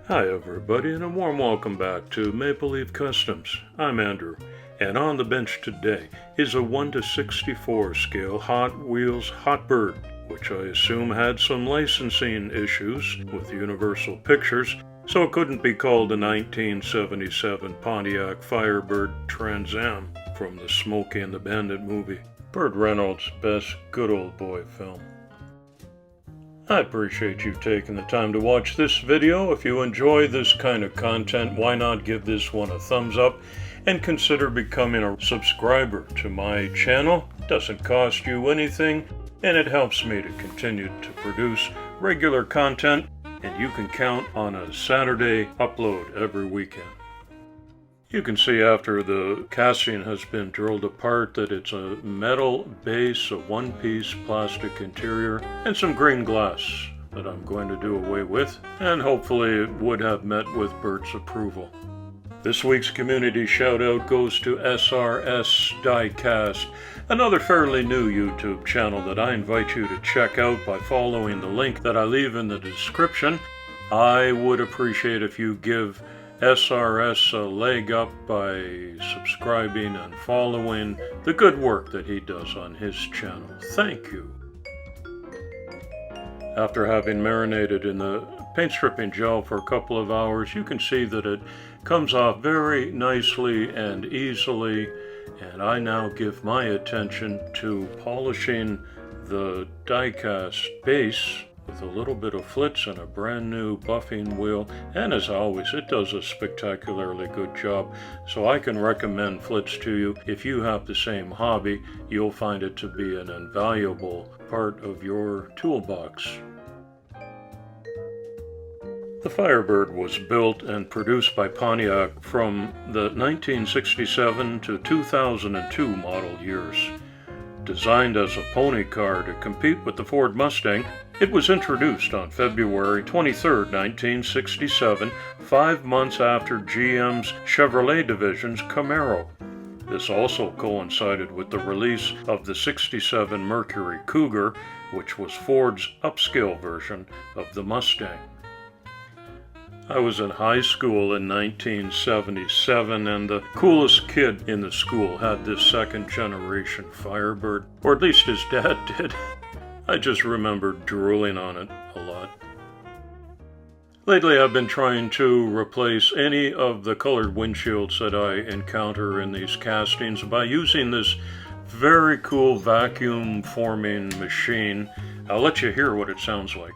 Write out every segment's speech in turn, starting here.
Hi everybody, and a warm welcome back to Maple Leaf Customs. I'm Andrew, and on the bench today is a 1:64 scale Hot Wheels Hot Bird, which I assume had some licensing issues with Universal Pictures, so it couldn't be called the 1977 Pontiac Firebird Trans Am from the Smokey and the Bandit movie, Burt Reynolds' best good old boy film. I appreciate you taking the time to watch this video. If you enjoy this kind of content, why not give this one a thumbs up and consider becoming a subscriber to my channel. It doesn't cost you anything, and it helps me to continue to produce regular content, and you can count on a Saturday upload every weekend. You can see after the casting has been drilled apart that it's a metal base, a one-piece plastic interior, and some green glass that I'm going to do away with, and hopefully it would have met with Bert's approval. This week's community shout-out goes to SRS Diecast, another fairly new YouTube channel that I invite you to check out by following the link that I leave in the description. I would appreciate if you give SRS a leg up by subscribing and following the good work that he does on his channel. Thank you. After having marinated in the paint stripping gel for a couple of hours, you can see that it comes off very nicely and easily, and I now give my attention to polishing the die-cast base with a little bit of flitz and a brand new buffing wheel, and as always it does a spectacularly good job, so I can recommend flitz to you. If you have the same hobby, you'll find it to be an invaluable part of your toolbox. The Firebird was built and produced by Pontiac from the 1967 to 2002 model years. Designed as a pony car to compete with the Ford Mustang, it was introduced on February 23, 1967, 5 months after GM's Chevrolet division's Camaro. This also coincided with the release of the '67 Mercury Cougar, which was Ford's upscale version of the Mustang. I was in high school in 1977, and the coolest kid in the school had this second-generation Firebird, or at least his dad did. I just remember drooling on it a lot. Lately, I've been trying to replace any of the colored windshields that I encounter in these castings by using this very cool vacuum-forming machine. I'll let you hear what it sounds like.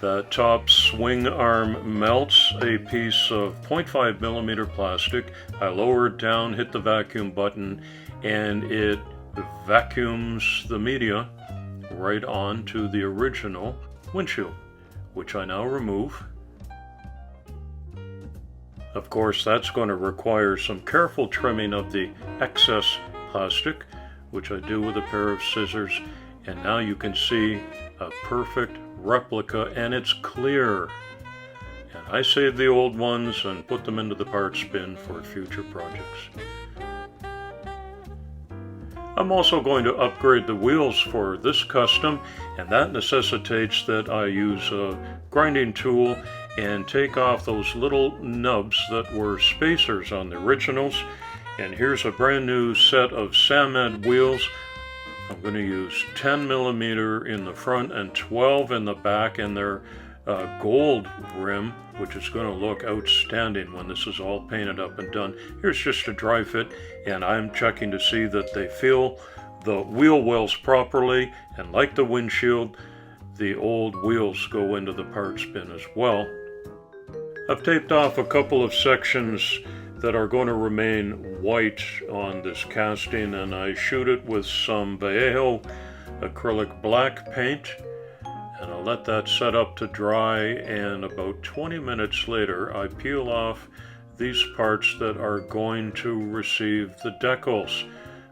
The top swing arm melts a piece of 0.5 millimeter plastic. I lower it down, hit the vacuum button, and it vacuums the media right onto the original windshield, which I now remove. Of course, that's going to require some careful trimming of the excess plastic, which I do with a pair of scissors, and now you can see a perfect replica, and it's clear. And I save the old ones and put them into the parts bin for future projects. I'm also going to upgrade the wheels for this custom, and that necessitates that I use a grinding tool and take off those little nubs that were spacers on the originals. And here's a brand new set of Samed wheels. I'm going to use 10 millimeter in the front and 12 in the back, and their gold rim, which is going to look outstanding when this is all painted up and done. Here's just a dry fit, and I'm checking to see that they feel the wheel wells properly, and like the windshield, the old wheels go into the parts bin as well. I've taped off a couple of sections that are going to remain white on this casting, and I shoot it with some Vallejo acrylic black paint, and I'll let that set up to dry, and about 20 minutes later I peel off these parts that are going to receive the decals,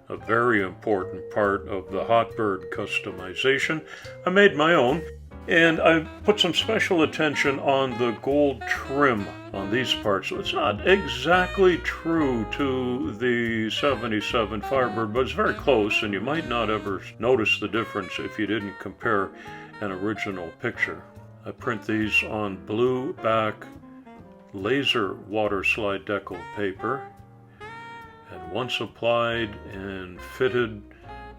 a very important part of the Hot Bird customization. I made my own, And I put some special attention on the gold trim on these parts. So it's not exactly true to the 77 Firebird, but it's very close, and you might not ever notice the difference if you didn't compare an original picture. I print these on blue back laser water slide decal paper, and once applied and fitted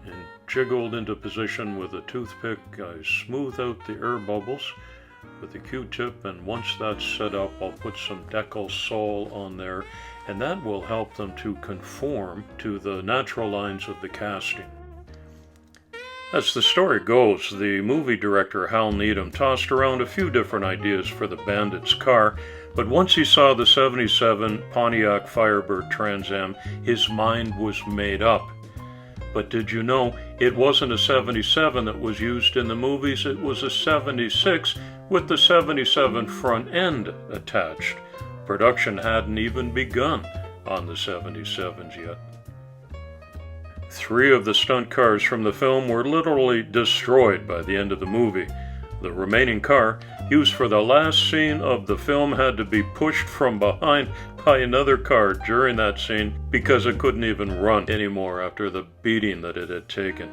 and jiggled into position with a toothpick, I smooth out the air bubbles with a Q-tip, and once that's set up, I'll put some Decals sole on there, and that will help them to conform to the natural lines of the casting. As the story goes, the movie director Hal Needham tossed around a few different ideas for the Bandit's car, but once he saw the 77 Pontiac Firebird Trans Am, his mind was made up. But did you know it wasn't a 77 that was used in the movies, it was a 76 with the 77 front end attached. Production hadn't even begun on the 77s yet. 3 of the stunt cars from the film were literally destroyed by the end of the movie. The remaining car, used for the last scene of the film, had to be pushed from behind by another car during that scene because it couldn't even run anymore after the beating that it had taken.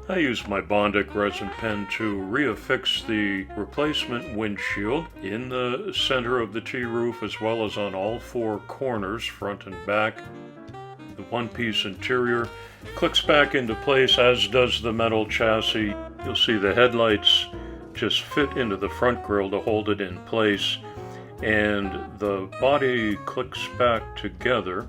I used my Bandit resin pen to reaffix the replacement windshield in the center of the T-roof, as well as on all 4 corners, front and back. The one-piece interior clicks back into place, as does the metal chassis. You'll see the headlights just fit into the front grille to hold it in place, and the body clicks back together.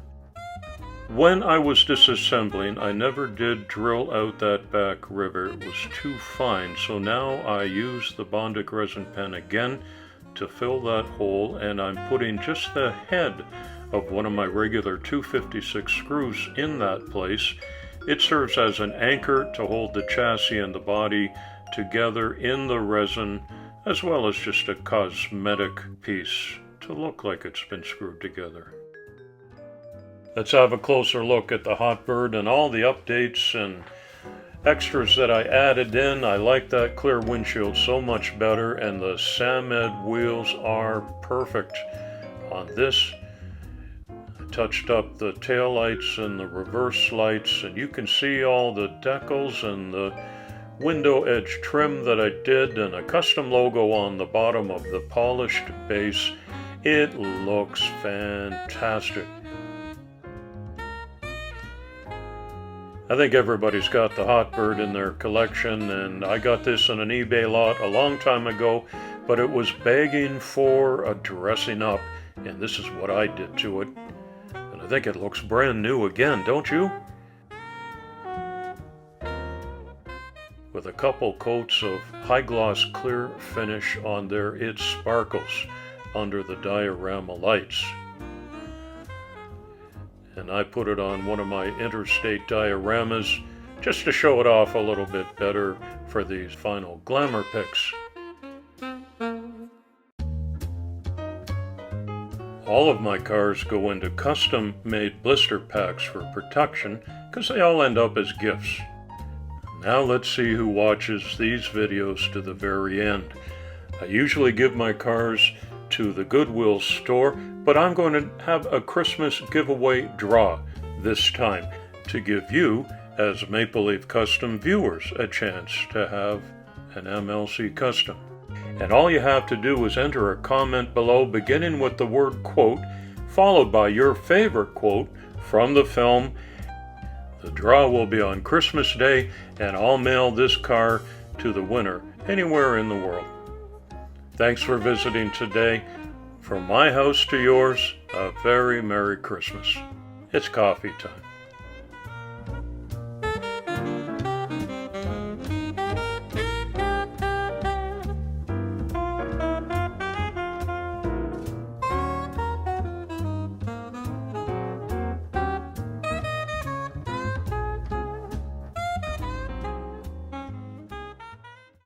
When I was disassembling, I never did drill out that back rivet. It was too fine, so now I use the Bandit resin pen again to fill that hole, and I'm putting just the head of one of my regular 256 screws in that place. It serves as an anchor to hold the chassis and the body together in the resin, as well as just a cosmetic piece to look like it's been screwed together. Let's have a closer look at the Hot Bird and all the updates and extras that I added in. I like that clear windshield so much better, and the Samed wheels are perfect on this. I touched up the tail lights and the reverse lights, and you can see all the decals and the window edge trim that I did, and a custom logo on the bottom of the polished base. It looks fantastic. I think everybody's got the Hot Bird in their collection, and I got this on an eBay lot a long time ago, but it was begging for a dressing up, and this is what I did to it. And I think it looks brand new again, don't you? With a couple coats of high gloss clear finish on there, it sparkles under the diorama lights. And I put it on one of my interstate dioramas just to show it off a little bit better for these final glamour pics. All of my cars go into custom-made blister packs for protection because they all end up as gifts. Now let's see who watches these videos to the very end. I usually give my cars to the Goodwill store, but I'm going to have a Christmas giveaway draw this time to give you, as Maple Leaf Custom viewers, a chance to have an MLC Custom. And all you have to do is enter a comment below beginning with the word quote, followed by your favorite quote from the film. The draw will be on Christmas Day, and I'll mail this car to the winner anywhere in the world. Thanks for visiting today. From my house to yours, a very Merry Christmas. It's coffee time.